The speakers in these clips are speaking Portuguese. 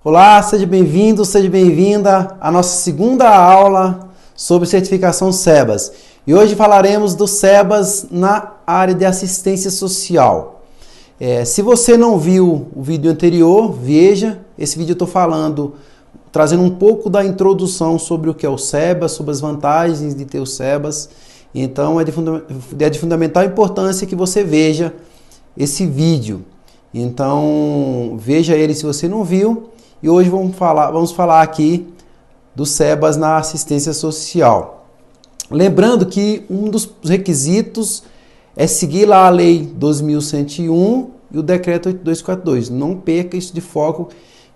Olá, seja bem-vindo, seja bem-vinda à nossa segunda aula sobre certificação SEBAS. E hoje falaremos do SEBAS na área de assistência social. Se você não viu o vídeo anterior, veja. Esse vídeo eu estou trazendo um pouco da introdução sobre o que é o SEBAS, sobre as vantagens de ter o SEBAS. Então é de fundamental importância que você veja esse vídeo. Então veja ele se você não viu. E hoje vamos falar aqui do SEBAS na assistência social. Lembrando que um dos requisitos é seguir lá a Lei 12.101 e o Decreto 8242. Não perca isso de foco,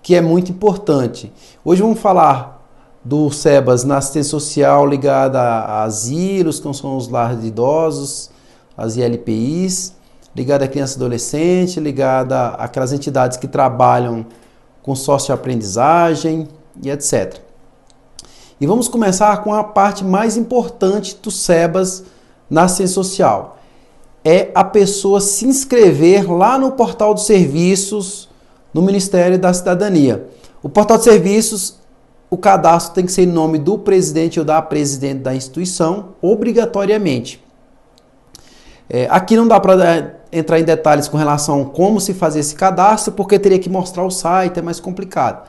que é muito importante. Hoje vamos falar do SEBAS na assistência social ligada a asilos, que são os lares de idosos, as ILPIs, ligada a criança e adolescente, ligada àquelas entidades que trabalham com socioaprendizagem e etc. E vamos começar com a parte mais importante do SEBAS na assistência social. É a pessoa se inscrever lá no portal de serviços no Ministério da Cidadania. O portal de serviços, o cadastro tem que ser em nome do presidente ou da presidente da instituição, obrigatoriamente. Aqui não dá para entrar em detalhes com relação a como se fazer esse cadastro, porque teria que mostrar o site, é mais complicado.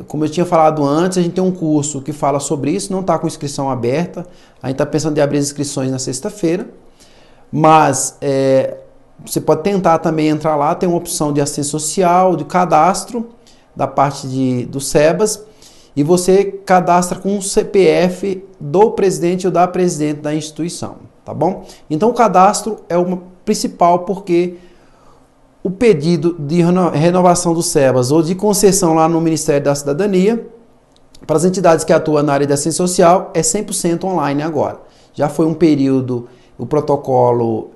Como eu tinha falado antes, a gente tem um curso que fala sobre isso, não está com inscrição aberta, a gente está pensando em abrir as inscrições na sexta-feira, mas você pode tentar também entrar lá, tem uma opção de assistência social, de cadastro, da parte do SEBAS, e você cadastra com o CPF do presidente ou da presidente da instituição, tá bom? Então o cadastro é o principal, porque o pedido de renovação do SEBAS ou de concessão lá no Ministério da Cidadania para as entidades que atuam na área da assistência social é 100% online agora. Já foi um período, o protocolo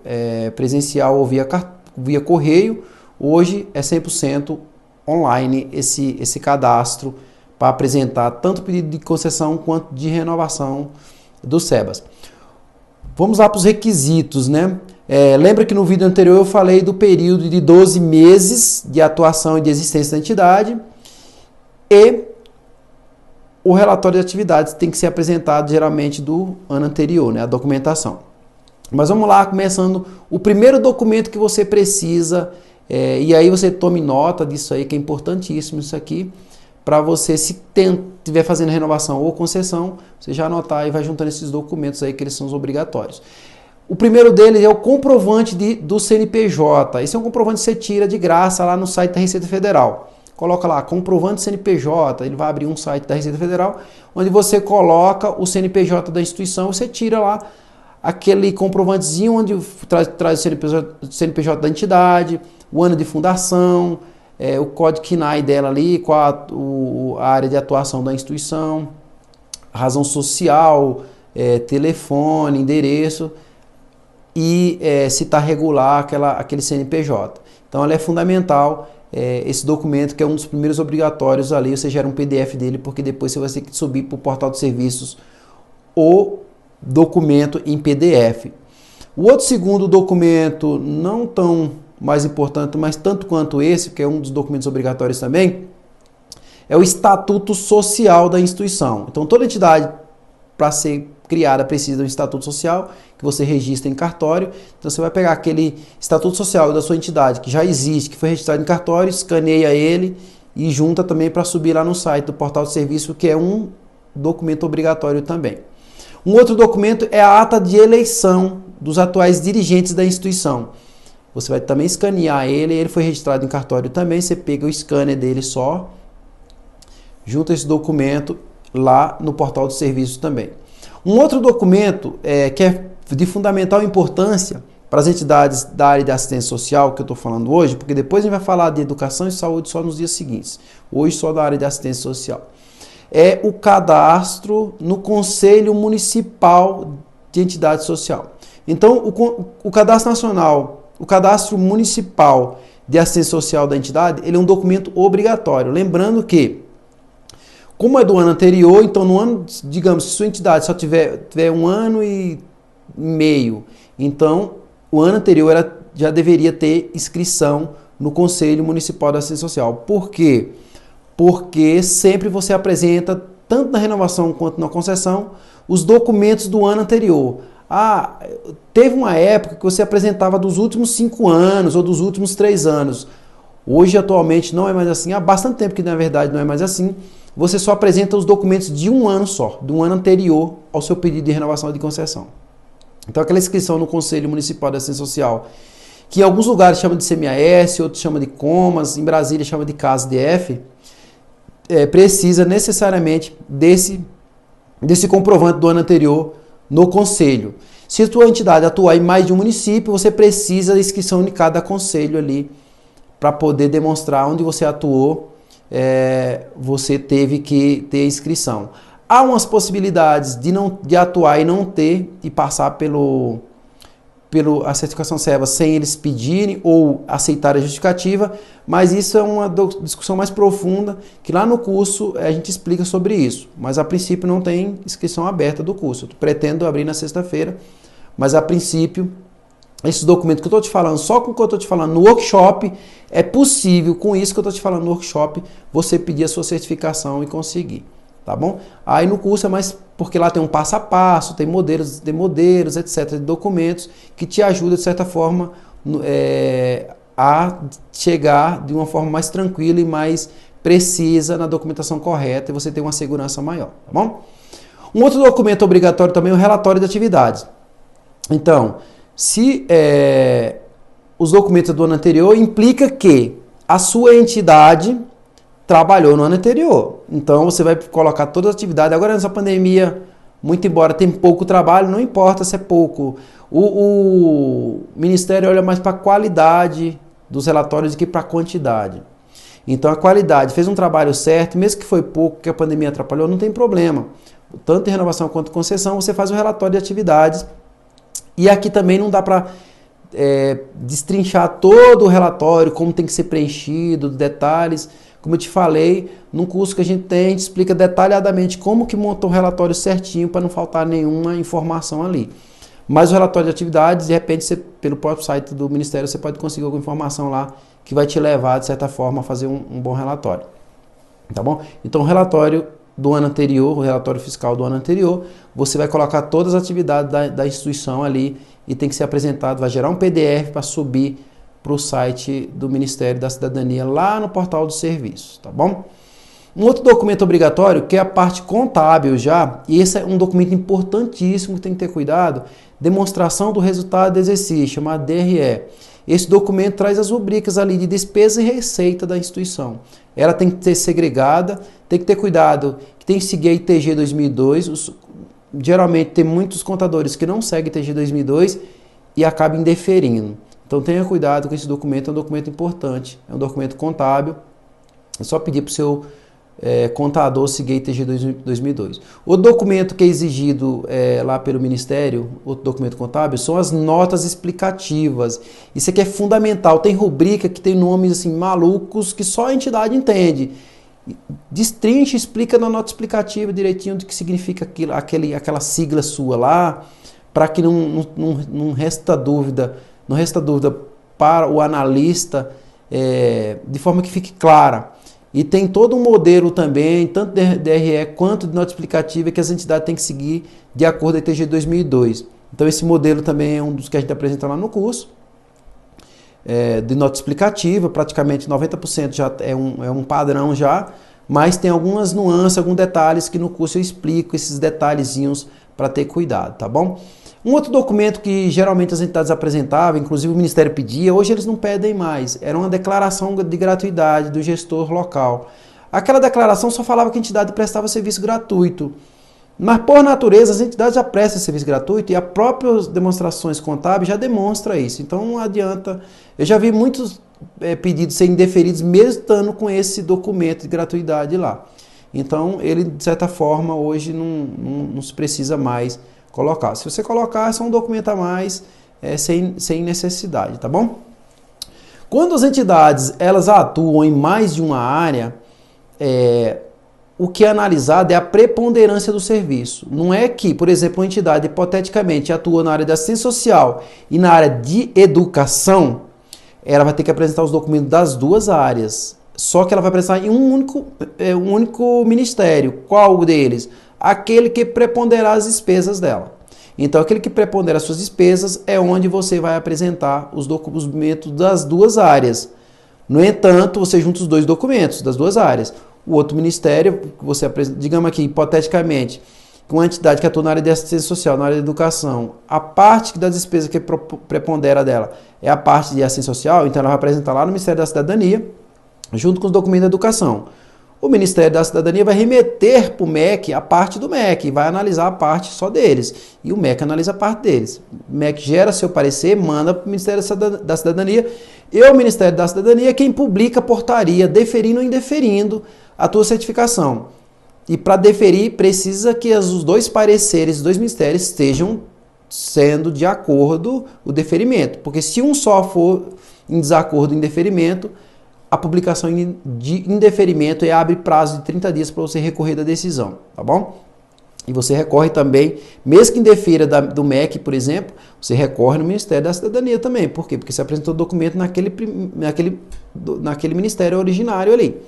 presencial ou via correio, hoje é 100% online esse cadastro para apresentar tanto o pedido de concessão quanto de renovação do SEBAS. Vamos lá para os requisitos, né? Lembra que no vídeo anterior eu falei do período de 12 meses de atuação e de existência da entidade, e o relatório de atividades tem que ser apresentado geralmente do ano anterior, né? A documentação. Mas vamos lá, começando o primeiro documento que você precisa, e aí você tome nota disso aí, que é importantíssimo isso aqui, para você, se estiver fazendo renovação ou concessão, você já anotar e vai juntando esses documentos aí, que eles são os obrigatórios. O primeiro deles é o comprovante do CNPJ. Esse é um comprovante que você tira de graça lá no site da Receita Federal. Coloca lá, comprovante CNPJ, ele vai abrir um site da Receita Federal, onde você coloca o CNPJ da instituição, você tira lá aquele comprovantezinho onde traz o CNPJ da entidade, o ano de fundação, o código KNAI dela ali, a área de atuação da instituição, a razão social, telefone, endereço, e se está regular aquele CNPJ. Então, ela é fundamental, esse documento, que é um dos primeiros obrigatórios ali, você gera um PDF dele, porque depois você vai ter que subir para o portal de serviços o documento em PDF. O outro segundo documento, não tão mais importante, mas tanto quanto esse, que é um dos documentos obrigatórios também, é o Estatuto Social da instituição. Então, toda entidade, para ser criada, precisa de um Estatuto Social, que você registra em cartório. Então, você vai pegar aquele Estatuto Social da sua entidade, que já existe, que foi registrado em cartório, escaneia ele e junta também para subir lá no site do Portal de Serviço, que é um documento obrigatório também. Um outro documento é a ata de eleição dos atuais dirigentes da instituição. Você vai também escanear ele foi registrado em cartório também, você pega o scanner dele só, junta esse documento lá no portal de serviços também. Um outro documento que é de fundamental importância para as entidades da área de assistência social, que eu estou falando hoje, porque depois a gente vai falar de educação e saúde só nos dias seguintes, hoje só da área de assistência social, é o cadastro no Conselho Municipal de Entidade Social. Então, o Cadastro Nacional, o Cadastro Municipal de Assistência Social da entidade, ele é um documento obrigatório. Lembrando que, como é do ano anterior, então no ano, digamos, se sua entidade só tiver 1 ano e meio, então o ano anterior já deveria ter inscrição no Conselho Municipal de Assistência Social. Por quê? porque sempre você apresenta, tanto na renovação quanto na concessão, os documentos do ano anterior. Ah, teve uma época que você apresentava dos últimos 5 anos ou dos últimos 3 anos. Hoje, atualmente, não é mais assim. Há bastante tempo que, na verdade, não é mais assim. Você só apresenta os documentos de um ano só, do ano anterior ao seu pedido de renovação de concessão. Então, aquela inscrição no Conselho Municipal de Assistência Social, que em alguns lugares chama de CMAS, outros chama de COMAS, em Brasília chama de CASDF, precisa necessariamente desse comprovante do ano anterior no Conselho. Se a sua entidade atuar em mais de um município, você precisa da inscrição de cada conselho ali, para poder demonstrar onde você atuou, você teve que ter inscrição. Há umas possibilidades de atuar e não ter, e passar a certificação SEBAS sem eles pedirem ou aceitarem a justificativa, mas isso é uma discussão mais profunda, que lá no curso a gente explica sobre isso. Mas a princípio não tem inscrição aberta do curso. Eu pretendo abrir na sexta-feira, mas a princípio, esses documentos que eu estou te falando, só com o que eu estou te falando no workshop, é possível, com isso que eu estou te falando no workshop, você pedir a sua certificação e conseguir. Tá bom? Aí no curso é mais, porque lá tem um passo a passo, tem modelos, etc, de documentos, que te ajudam, de certa forma, a chegar de uma forma mais tranquila e mais precisa na documentação correta, e você tem uma segurança maior, tá bom? Um outro documento obrigatório também é o relatório de atividades. Então, se os documentos do ano anterior implica que a sua entidade trabalhou no ano anterior. Então, você vai colocar todas as atividades. Agora, nessa pandemia, muito embora tenha pouco trabalho, não importa se é pouco. O Ministério olha mais para a qualidade dos relatórios do que para a quantidade. Então, a qualidade, fez um trabalho certo, mesmo que foi pouco, que a pandemia atrapalhou, não tem problema. Tanto em renovação quanto em concessão, você faz um relatório de atividades. E aqui também não dá para destrinchar todo o relatório, como tem que ser preenchido, detalhes. Como eu te falei, no curso que a gente tem, a gente explica detalhadamente como que monta o relatório certinho para não faltar nenhuma informação ali. Mas o relatório de atividades, de repente, pelo próprio site do Ministério, você pode conseguir alguma informação lá que vai te levar, de certa forma, a fazer um bom relatório. Tá bom? Então, o relatório do ano anterior, o relatório fiscal do ano anterior, você vai colocar todas as atividades da instituição ali e tem que ser apresentado, vai gerar um PDF para subir para o site do Ministério da Cidadania, lá no portal dos serviços, tá bom? Um outro documento obrigatório, que é a parte contábil já, e esse é um documento importantíssimo que tem que ter cuidado, demonstração do resultado do exercício, chamado DRE. Esse documento traz as rubricas ali de despesa e receita da instituição. Ela tem que ser segregada, tem que ter cuidado, que tem que seguir a ITG 2002, geralmente tem muitos contadores que não seguem a ITG 2002 e acabam indeferindo. Então tenha cuidado com esse documento, é um documento importante, é um documento contábil, é só pedir para o seu contador seguir a ITG 2002. O documento que é exigido lá pelo Ministério, outro documento contábil, são as notas explicativas. Isso aqui é fundamental, tem rubrica que tem nomes assim malucos que só a entidade entende. Destrincha, explica na nota explicativa direitinho do que significa aquela sigla sua lá, para que não resta dúvida. Não resta dúvida para o analista, de forma que fique clara. E tem todo um modelo também, tanto de DRE quanto de nota explicativa, que as entidades têm que seguir de acordo com a ITG 2002. Então esse modelo também é um dos que a gente apresenta lá no curso, de nota explicativa, praticamente 90% já é um padrão já, mas tem algumas nuances, alguns detalhes que no curso eu explico, esses detalhezinhos para ter cuidado, tá bom? Um outro documento que geralmente as entidades apresentavam, inclusive o Ministério pedia, hoje eles não pedem mais, era uma declaração de gratuidade do gestor local. Aquela declaração só falava que a entidade prestava serviço gratuito, mas por natureza as entidades já prestam serviço gratuito e as próprias demonstrações contábeis já demonstram isso, então não adianta. Eu já vi muitos pedidos serem indeferidos mesmo estando com esse documento de gratuidade lá. Então ele, de certa forma, hoje não se precisa mais colocar. Se você colocar, é só um documento a mais, sem necessidade, tá bom? Quando as entidades elas atuam em mais de uma área, o que é analisado é a preponderância do serviço. Não é que, por exemplo, uma entidade hipoteticamente atua na área de assistência social e na área de educação, ela vai ter que apresentar os documentos das duas áreas. só que ela vai apresentar em um único ministério. Qual deles? Aquele que preponderar as despesas dela. Então, aquele que prepondera as suas despesas é onde você vai apresentar os documentos das duas áreas. No entanto, você junta os dois documentos das duas áreas. O outro ministério, você apresenta, digamos aqui, hipoteticamente, uma entidade que atua na área de assistência social, na área de educação, a parte das despesas que prepondera dela é a parte de assistência social, então ela vai apresentar lá no Ministério da Cidadania, junto com os documentos da educação. O Ministério da Cidadania vai remeter para o MEC a parte do MEC, vai analisar a parte só deles. E o MEC analisa a parte deles. O MEC gera seu parecer, manda para o Ministério da Cidadania. E o Ministério da Cidadania é quem publica a portaria, deferindo ou indeferindo a tua certificação. E para deferir, precisa que os dois pareceres dos dois ministérios estejam sendo de acordo o deferimento. Porque se um só for em desacordo em deferimento, a publicação de indeferimento abre prazo de 30 dias para você recorrer da decisão, tá bom? E você recorre também, mesmo que indefira do MEC, por exemplo, você recorre no Ministério da Cidadania também. Por quê? Porque você apresentou o documento naquele ministério originário ali.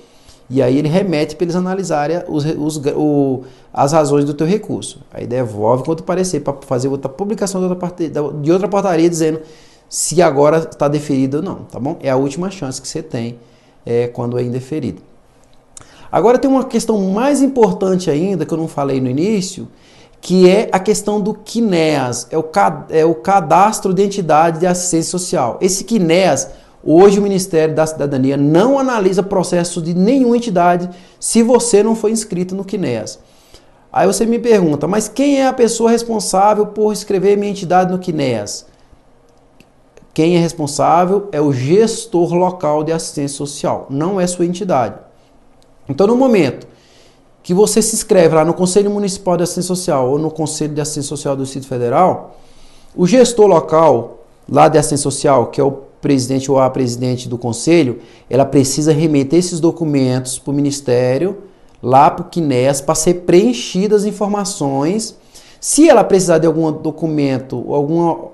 E aí ele remete para eles analisarem as razões do teu recurso. Aí devolve com outro parecer para fazer outra publicação de outra portaria dizendo se agora está deferido ou não, tá bom? É a última chance que você tem quando é indeferido. Agora tem uma questão mais importante ainda, que eu não falei no início, que é a questão do CNEAS, é o Cadastro de Entidade de Assistência Social. Esse CNEAS, hoje o Ministério da Cidadania não analisa processo de nenhuma entidade se você não for inscrito no CNEAS. Aí você me pergunta, mas quem é a pessoa responsável por escrever minha entidade no CNEAS? Quem é responsável é o gestor local de assistência social, não é sua entidade. Então, no momento que você se inscreve lá no Conselho Municipal de Assistência Social ou no Conselho de Assistência Social do Distrito Federal, o gestor local lá de assistência social, que é o presidente ou a presidente do conselho, ela precisa remeter esses documentos para o Ministério, lá para o CNEAS, para ser preenchidas as informações. Se ela precisar de algum documento ou algum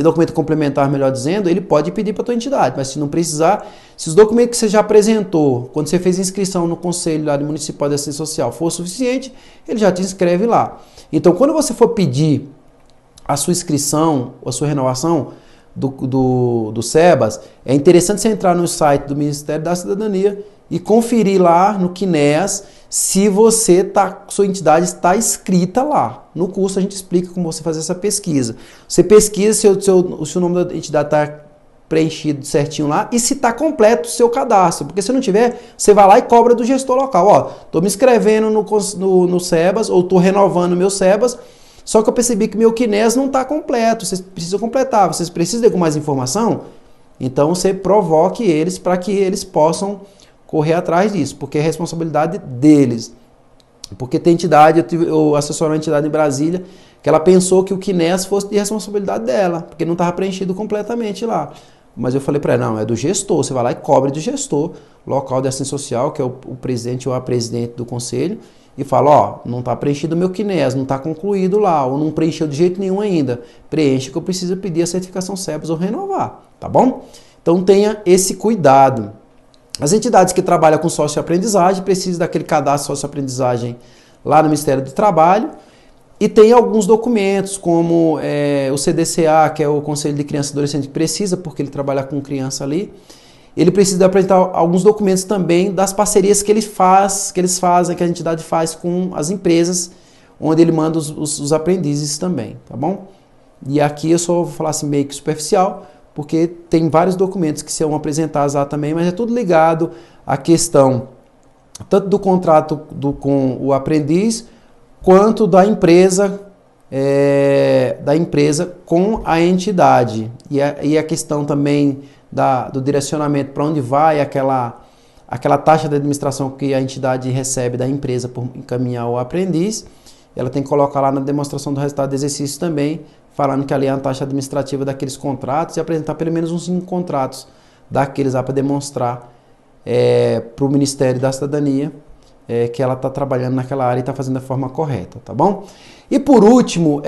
documento complementar, melhor dizendo, ele pode pedir para a tua entidade, mas se não precisar, se os documentos que você já apresentou, quando você fez inscrição no Conselho lá do Municipal de Assistência Social for suficiente, ele já te inscreve lá. Então, quando você for pedir a sua inscrição, a sua renovação do SEBAS, é interessante você entrar no site do Ministério da Cidadania e conferir lá no CNEAS se sua entidade está inscrita lá. No curso a gente explica como você fazer essa pesquisa. Você pesquisa se o nome da entidade está preenchido certinho lá e se está completo o seu cadastro. Porque se não tiver, você vai lá e cobra do gestor local. Ó, estou me inscrevendo no SEBAS ou estou renovando meu SEBAS, só que eu percebi que meu CNEAS não está completo. Vocês precisam completar. Vocês precisam de alguma mais informação? Então você provoque eles para que eles possam correr atrás disso, porque é responsabilidade deles. Porque tem entidade, eu assessoro uma entidade em Brasília, que ela pensou que o CNEAS fosse de responsabilidade dela, porque não estava preenchido completamente lá. Mas eu falei para ela, não, é do gestor, você vai lá e cobre do gestor local de assistência social, que é o presidente ou a presidente do conselho, e fala, ó, não está preenchido o meu CNEAS, não está concluído lá, ou não preencheu de jeito nenhum ainda. Preenche que eu preciso pedir a certificação SEBAS ou renovar, tá bom? Então tenha esse cuidado. As entidades que trabalham com socioaprendizagem precisam daquele cadastro de socioaprendizagem lá no Ministério do Trabalho e tem alguns documentos como o CDCA, que é o Conselho de Criança e Adolescente, que precisa, porque ele trabalha com criança ali. Ele precisa apresentar alguns documentos também das parcerias que eles fazem, que a entidade faz com as empresas, onde ele manda os aprendizes também, tá bom? E aqui eu só vou falar assim meio que superficial, porque tem vários documentos que serão apresentados lá também, mas é tudo ligado à questão tanto do contrato com o aprendiz, quanto da empresa com a entidade. E a questão também do direcionamento para onde vai aquela taxa de administração que a entidade recebe da empresa por encaminhar o aprendiz, ela tem que colocar lá na demonstração do resultado do exercício também, falando que ali é a taxa administrativa daqueles contratos e apresentar pelo menos uns 5 contratos daqueles lá para demonstrar para o Ministério da Cidadania que ela está trabalhando naquela área e está fazendo da forma correta, tá bom? E por último,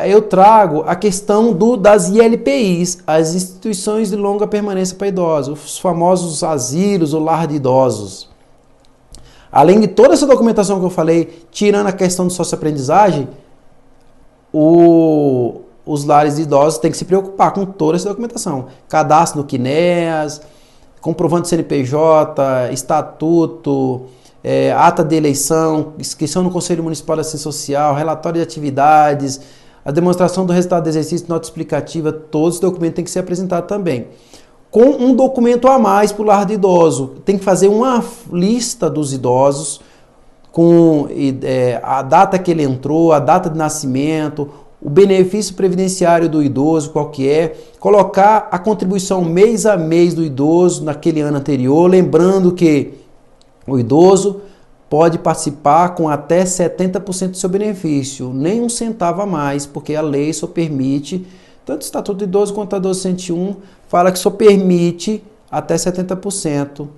eu trago a questão das ILPIs, as instituições de longa permanência para idosos, os famosos asilos ou lar de idosos. Além de toda essa documentação que eu falei, tirando a questão de socioaprendizagem, os lares de idosos têm que se preocupar com toda essa documentação. Cadastro no CNEAS, comprovante de CNPJ, estatuto, ata de eleição, inscrição no Conselho Municipal de Assistência Social, relatório de atividades, a demonstração do resultado do exercício, nota explicativa, todos os documentos têm que ser apresentados também. Com um documento a mais para o lar de idoso. Tem que fazer uma lista dos idosos com a data que ele entrou, a data de nascimento, o benefício previdenciário do idoso, qual que é, colocar a contribuição mês a mês do idoso naquele ano anterior, lembrando que o idoso pode participar com até 70% do seu benefício, nem um centavo a mais, porque a lei só permite, tanto o Estatuto do Idoso quanto a 1201, fala que só permite até 70%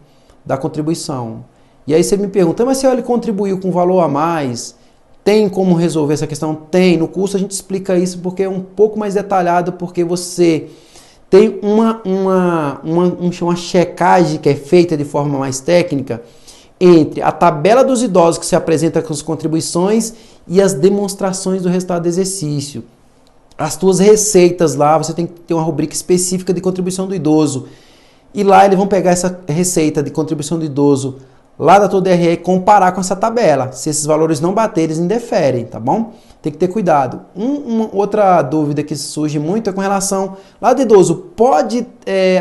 da contribuição. E aí você me pergunta, mas se ele contribuiu com valor a mais, tem como resolver essa questão? Tem, no curso a gente explica isso porque é um pouco mais detalhado, porque você tem uma checagem que é feita de forma mais técnica entre a tabela dos idosos que se apresenta com as contribuições e as demonstrações do resultado do exercício. As tuas receitas lá, você tem que ter uma rubrica específica de contribuição do idoso. E lá eles vão pegar essa receita de contribuição do idoso lá da tua DRE e comparar com essa tabela. Se esses valores não baterem, eles indeferem, tá bom? Tem que ter cuidado. Uma outra dúvida que surge muito é com relação... Lá do idoso, pode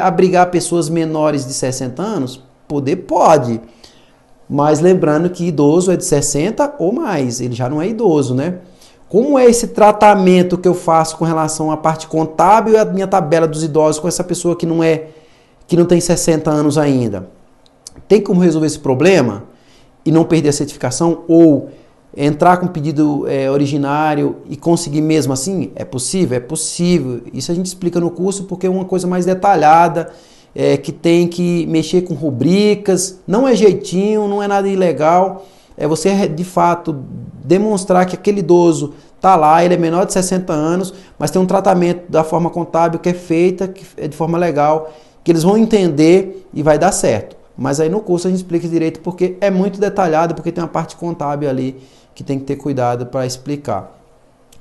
abrigar pessoas menores de 60 anos? Poder pode. Mas lembrando que idoso é de 60 ou mais, ele já não é idoso, né? Como é esse tratamento que eu faço com relação à parte contábil e a minha tabela dos idosos com essa pessoa que não tem 60 anos ainda? Tem como resolver esse problema e não perder a certificação ou entrar com pedido originário e conseguir mesmo assim? É possível? É possível. Isso a gente explica no curso porque é uma coisa mais detalhada, que tem que mexer com rubricas, não é jeitinho, não é nada ilegal, é você de fato demonstrar que aquele idoso está lá, ele é menor de 60 anos, mas tem um tratamento da forma contábil que é feita, que é de forma legal, que eles vão entender e vai dar certo. Mas aí no curso a gente explica direito porque é muito detalhado, porque tem uma parte contábil ali que tem que ter cuidado para explicar.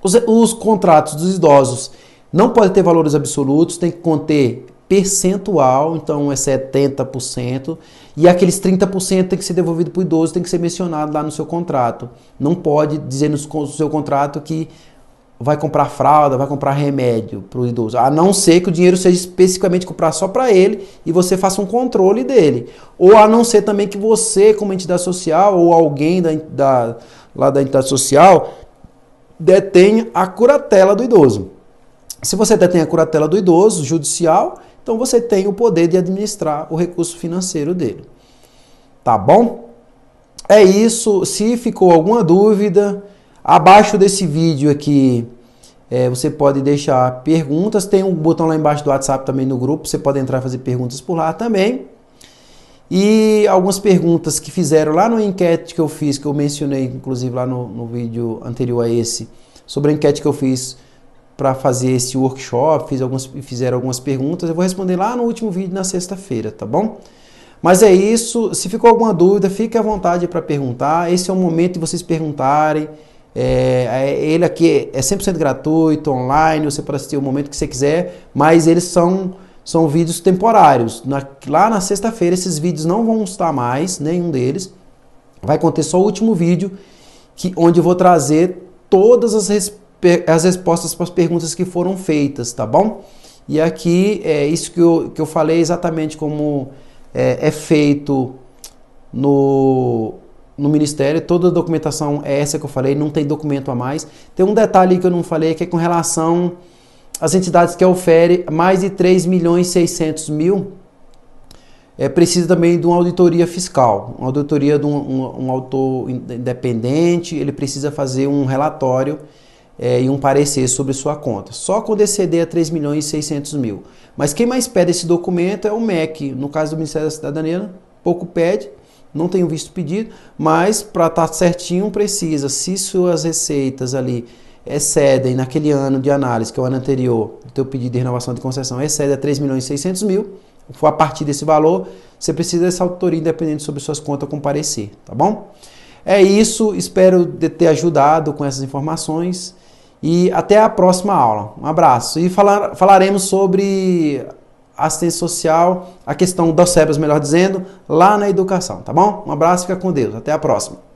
Os contratos dos idosos não podem ter valores absolutos, tem que conter percentual, então é 70%, e aqueles 30% tem que ser devolvido para o idoso, tem que ser mencionado lá no seu contrato. Não pode dizer no seu contrato que vai comprar fralda, vai comprar remédio para o idoso, a não ser que o dinheiro seja especificamente comprar só para ele e você faça um controle dele. Ou a não ser também que você, como entidade social, ou alguém lá da entidade social, detenha a curatela do idoso. Se você detém a curatela do idoso, judicial, então você tem o poder de administrar o recurso financeiro dele. Tá bom? É isso. Se ficou alguma dúvida, abaixo desse vídeo aqui, você pode deixar perguntas. Tem um botão lá embaixo do WhatsApp também no grupo. Você pode entrar e fazer perguntas por lá também. E algumas perguntas que fizeram lá no enquete que eu fiz, que eu mencionei, inclusive lá no vídeo anterior a esse, sobre a enquete que eu fiz para fazer esse workshop, fizeram algumas perguntas. Eu vou responder lá no último vídeo na sexta-feira, tá bom? Mas é isso. Se ficou alguma dúvida, fique à vontade para perguntar. Esse é o momento de vocês perguntarem. Ele aqui é 100% gratuito, online, você pode assistir o momento que você quiser, mas eles são vídeos temporários. Lá na sexta-feira esses vídeos não vão estar mais, nenhum deles. Vai conter só o último vídeo, onde eu vou trazer todas as respostas para as perguntas que foram feitas, tá bom? E aqui, isso que eu falei exatamente como é feito no Ministério. Toda a documentação é essa que eu falei, não tem documento a mais. Tem um detalhe que eu não falei, que é com relação às entidades que oferem mais de 3.600.000, precisa também de uma auditoria fiscal, uma auditoria de um autor independente, ele precisa fazer um relatório e um parecer sobre sua conta. Só quando exceder a 3.600.000. Mas quem mais pede esse documento é o MEC. No caso do Ministério da Cidadania, pouco pede, não tenho visto pedido, mas para estar certinho precisa, se suas receitas ali excedem naquele ano de análise, que é o ano anterior, o teu pedido de renovação de concessão excede a 3.600.000, for a partir desse valor, você precisa dessa auditoria independente sobre suas contas comparecer, tá bom? É isso, espero ter ajudado com essas informações e até a próxima aula. Um abraço. E falaremos sobre assistência social, a questão das SEBAS, melhor dizendo, lá na educação, tá bom? Um abraço, fica com Deus. Até a próxima.